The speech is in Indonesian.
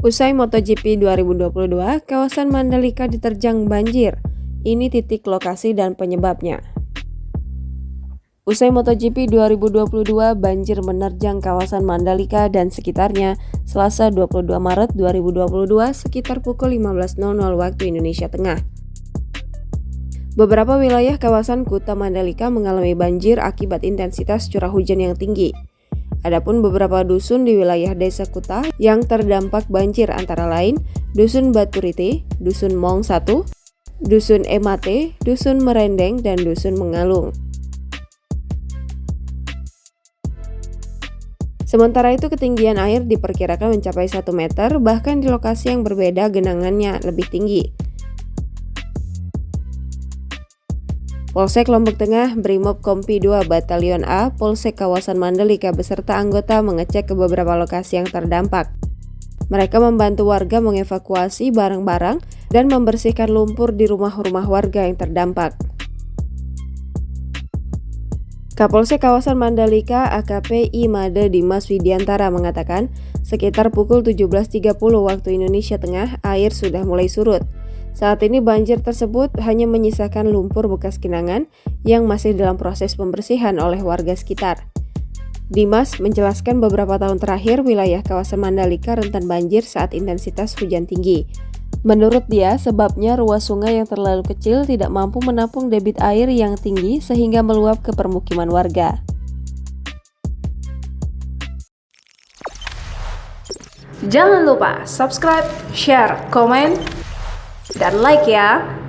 Usai MotoGP 2022, kawasan Mandalika diterjang banjir. Ini titik lokasi dan penyebabnya. Usai MotoGP 2022, banjir menerjang kawasan Mandalika dan sekitarnya Selasa 22 Maret 2022 sekitar pukul 15.00 waktu Indonesia Tengah. Beberapa wilayah kawasan Kuta Mandalika mengalami banjir akibat intensitas curah hujan yang tinggi. Adapun beberapa dusun di wilayah Desa Kuta yang terdampak banjir antara lain Dusun Baturite, Dusun Mong 1, Dusun Emate, Dusun Merendeng, dan Dusun Mengalung. Sementara itu ketinggian air diperkirakan mencapai 1 meter, bahkan di lokasi yang berbeda genangannya lebih tinggi. Polsek Lombok Tengah, Brimob Kompi 2 Batalion A, Polsek kawasan Mandalika beserta anggota mengecek ke beberapa lokasi yang terdampak. Mereka membantu warga mengevakuasi barang-barang dan membersihkan lumpur di rumah-rumah warga yang terdampak. Kapolsek kawasan Mandalika AKP Imade Dimas Widiantara mengatakan sekitar pukul 17.30 waktu Indonesia Tengah air sudah mulai surut. Saat ini banjir tersebut hanya menyisakan lumpur bekas genangan yang masih dalam proses pembersihan oleh warga sekitar. Dimas menjelaskan beberapa tahun terakhir wilayah kawasan Mandalika rentan banjir saat intensitas hujan tinggi. Menurut dia, sebabnya ruas sungai yang terlalu kecil tidak mampu menampung debit air yang tinggi sehingga meluap ke permukiman warga. Jangan lupa subscribe, share, komen, dan like ya!